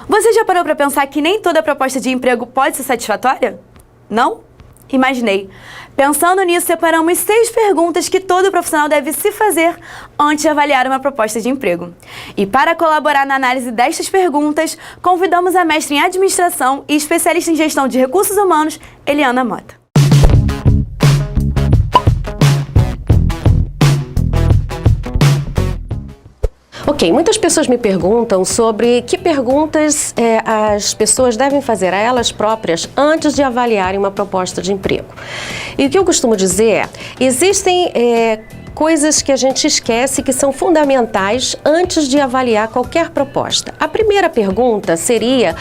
Você já parou para pensar que nem toda proposta de emprego pode ser satisfatória? Não? Imaginei. Pensando nisso, separamos 6 perguntas que todo profissional deve se fazer antes de avaliar uma proposta de emprego. E para colaborar na análise destas perguntas, convidamos a mestre em administração e especialista em gestão de recursos humanos, Eliana Mota. Ok, muitas pessoas me perguntam sobre que perguntas as pessoas devem fazer a elas próprias antes de avaliarem uma proposta de emprego. E o que eu costumo dizer é, existem coisas que a gente esquece que são fundamentais antes de avaliar qualquer proposta. A primeira pergunta seria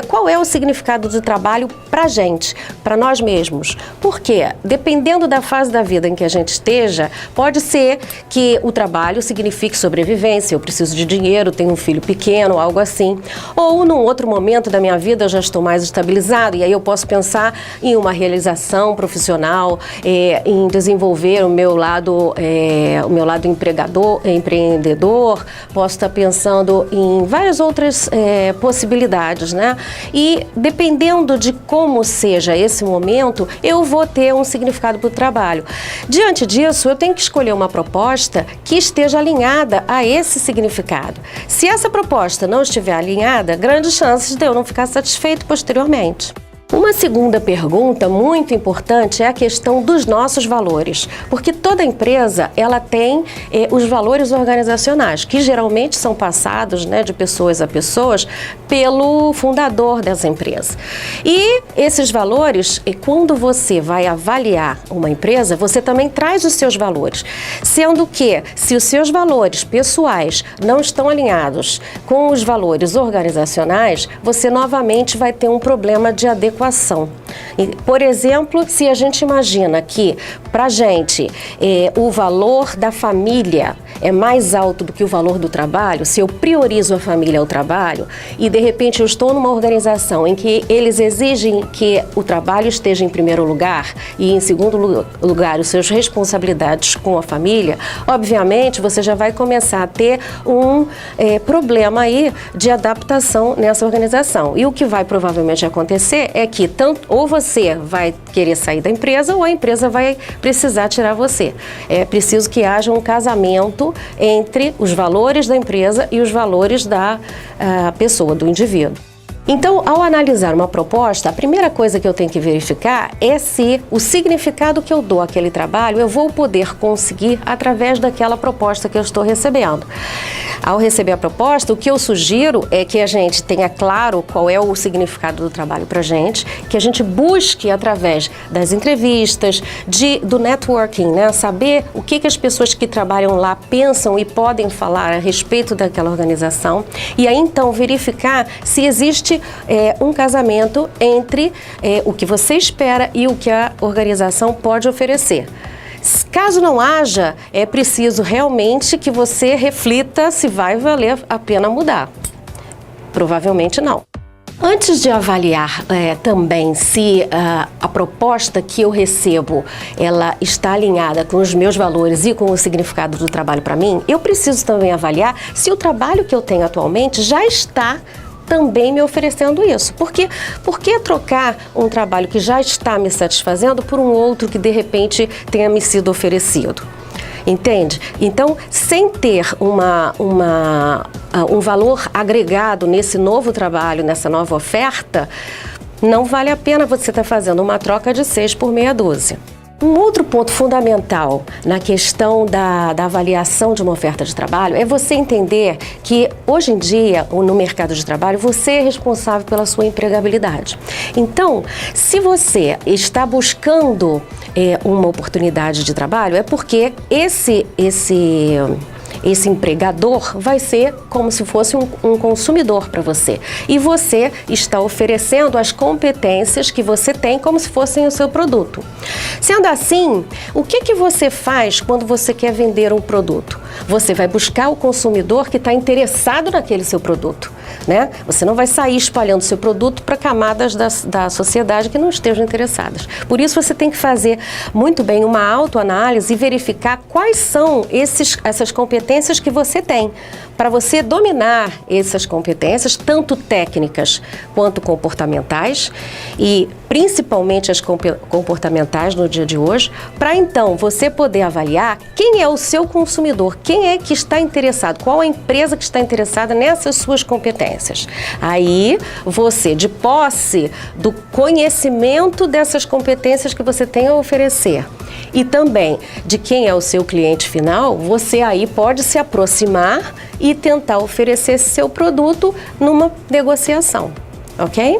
qual é o significado do trabalho para a gente, para nós mesmos. Por quê? Dependendo da fase da vida em que a gente esteja, pode ser que o trabalho signifique sobrevivência, eu preciso de dinheiro, tenho um filho pequeno, algo assim. Ou num outro momento da minha vida eu já estou mais estabilizado e aí eu posso pensar em uma realização profissional, em desenvolver o meu lado empreendedor, posso estar pensando em várias outras possibilidades, né? E dependendo de como seja esse momento, eu vou ter um significado para o trabalho. Diante disso, eu tenho que escolher uma proposta que esteja alinhada a esse significado. Se essa proposta não estiver alinhada, grandes chances de eu não ficar satisfeito posteriormente. Uma segunda pergunta muito importante é a questão dos nossos valores, porque toda empresa ela tem os valores organizacionais, que geralmente são passados, né, de pessoas a pessoas pelo fundador dessa empresa. E esses valores, quando você vai avaliar uma empresa, você também traz os seus valores, sendo que se os seus valores pessoais não estão alinhados com os valores organizacionais, você novamente vai ter um problema de adequação. Por exemplo, se a gente imagina que para a gente o valor da família é mais alto do que o valor do trabalho, se eu priorizo a família ao trabalho e de repente eu estou numa organização em que eles exigem que o trabalho esteja em primeiro lugar e em segundo lugar as suas responsabilidades com a família, obviamente você já vai começar a ter um problema aí de adaptação nessa organização. E o que vai provavelmente acontecer é que ou você vai querer sair da empresa ou a empresa vai precisar tirar você. É preciso que haja um casamento entre os valores da empresa e os valores da pessoa, do indivíduo. Então, ao analisar uma proposta, a primeira coisa que eu tenho que verificar é se o significado que eu dou àquele trabalho eu vou poder conseguir através daquela proposta que eu estou recebendo. Ao receber a proposta, o que eu sugiro é que a gente tenha claro qual é o significado do trabalho para a gente, que a gente busque através das entrevistas, do networking, né? Saber o que as pessoas que trabalham lá pensam e podem falar a respeito daquela organização e aí então verificar se existe um casamento entre o que você espera e o que a organização pode oferecer. Caso não haja, é preciso realmente que você reflita se vai valer a pena mudar. Provavelmente não. Antes de avaliar também se a proposta que eu recebo ela está alinhada com os meus valores e com o significado do trabalho para mim, eu preciso também avaliar se o trabalho que eu tenho atualmente já está também me oferecendo isso. Por que trocar um trabalho que já está me satisfazendo por um outro que de repente tenha me sido oferecido? Entende? Então, sem ter um valor agregado nesse novo trabalho, nessa nova oferta, não vale a pena você estar fazendo uma troca de 6 por meia dúzia. Um outro ponto fundamental na questão da avaliação de uma oferta de trabalho é você entender que hoje em dia, no mercado de trabalho, você é responsável pela sua empregabilidade. Então, se você está buscando uma oportunidade de trabalho, é porque esse empregador vai ser como se fosse um consumidor para você. E você está oferecendo as competências que você tem como se fossem o seu produto. Sendo assim, o que você faz quando você quer vender um produto? Você vai buscar o consumidor que está interessado naquele seu produto. né? Você não vai sair espalhando seu produto para camadas da sociedade que não estejam interessadas. Por isso você tem que fazer muito bem uma autoanálise e verificar quais são essas competências que você tem, para você dominar essas competências, tanto técnicas quanto comportamentais, e principalmente as comportamentais no dia de hoje, para então você poder avaliar quem é o seu consumidor, quem é que está interessado, qual a empresa que está interessada nessas suas competências. Aí você, de posse do conhecimento dessas competências que você tem a oferecer e também de quem é o seu cliente final, você aí pode se aproximar e tentar oferecer seu produto numa negociação, ok?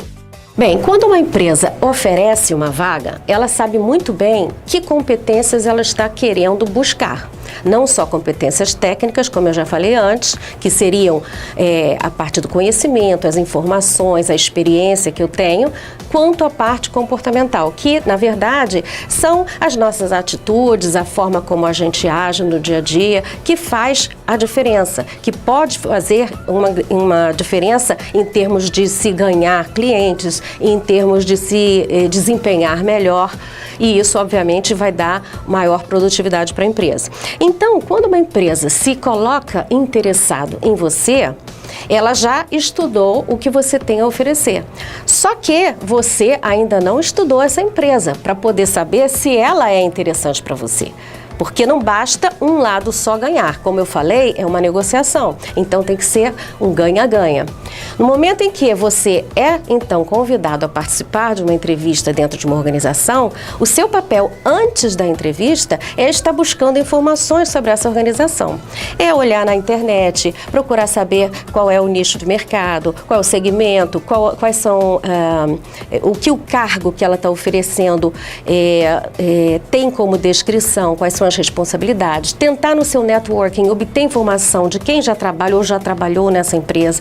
Bem, quando uma empresa oferece uma vaga, ela sabe muito bem que competências ela está querendo buscar. Não só competências técnicas, como eu já falei antes, que seriam a parte do conhecimento, as informações, a experiência que eu tenho, quanto a parte comportamental, que, na verdade, são as nossas atitudes, a forma como a gente age no dia a dia, que faz a diferença, que pode fazer uma diferença em termos de se ganhar clientes, em termos de se desempenhar melhor, e isso, obviamente, vai dar maior produtividade para a empresa. Então, quando uma empresa se coloca interessado em você, ela já estudou o que você tem a oferecer. Só que você ainda não estudou essa empresa para poder saber se ela é interessante para você. Porque não basta um lado só ganhar. Como eu falei, é uma negociação. Então tem que ser um ganha-ganha. No momento em que você é, então, convidado a participar de uma entrevista dentro de uma organização, o seu papel antes da entrevista é estar buscando informações sobre essa organização. É olhar na internet, procurar saber qual é o nicho de mercado, qual é o segmento, quais são o que o cargo que ela está oferecendo tem como descrição, quais são as responsabilidades, tentar no seu networking obter informação de quem já trabalha ou já trabalhou nessa empresa.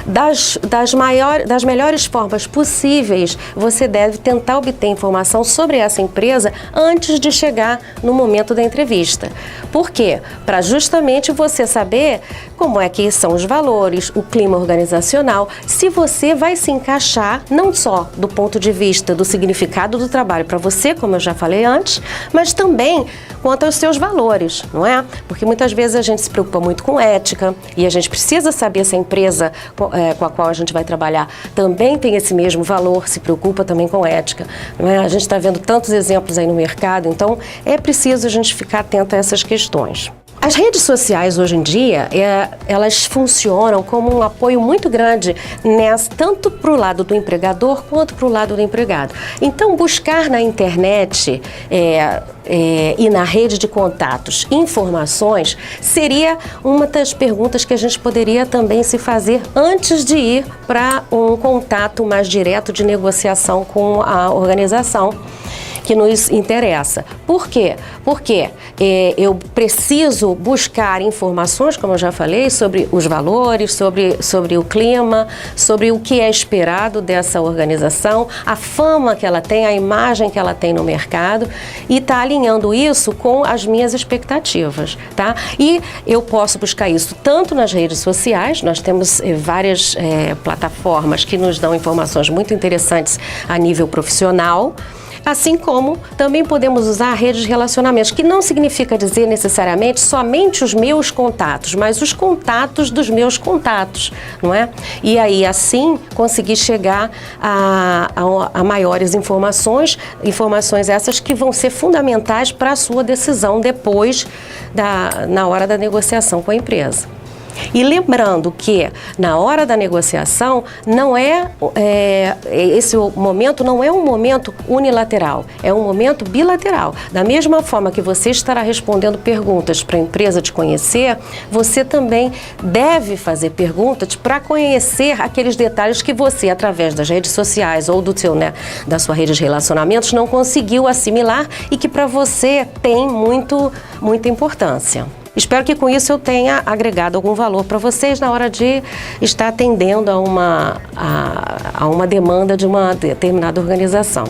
Das melhores formas possíveis, você deve tentar obter informação sobre essa empresa antes de chegar no momento da entrevista. Por quê? Para justamente você saber como é que são os valores, o clima organizacional, se você vai se encaixar não só do ponto de vista do significado do trabalho para você, como eu já falei antes, mas também quanto aos seus valores, não é? Porque muitas vezes a gente se preocupa muito com ética e a gente precisa saber se a empresa com a qual a gente vai trabalhar também tem esse mesmo valor, se preocupa também com ética, não é? A gente está vendo tantos exemplos aí no mercado, então é preciso a gente ficar atento a essas questões. As redes sociais hoje em dia, elas funcionam como um apoio muito grande, tanto para o lado do empregador quanto para o lado do empregado. Então, buscar na internet e na rede de contatos informações seria uma das perguntas que a gente poderia também se fazer antes de ir para um contato mais direto de negociação com a organização que nos interessa. Por quê? Porque eu preciso buscar informações, como eu já falei, sobre os valores, sobre o clima, sobre o que é esperado dessa organização, a fama que ela tem, a imagem que ela tem no mercado, e tá alinhando isso com as minhas expectativas, tá? E eu posso buscar isso tanto nas redes sociais, nós temos várias plataformas que nos dão informações muito interessantes a nível profissional, assim como também podemos usar a rede de relacionamentos, que não significa dizer necessariamente somente os meus contatos, mas os contatos dos meus contatos, não é? E aí, assim, conseguir chegar a maiores informações essas que vão ser fundamentais para a sua decisão depois, na hora da negociação com a empresa. E lembrando que na hora da negociação esse momento não é um momento unilateral, é um momento bilateral. Da mesma forma que você estará respondendo perguntas para a empresa te conhecer, você também deve fazer perguntas para conhecer aqueles detalhes que você, através das redes sociais ou da sua rede de relacionamentos, não conseguiu assimilar e que para você tem muita importância. Espero que com isso eu tenha agregado algum valor para vocês na hora de estar atendendo a uma demanda de uma determinada organização.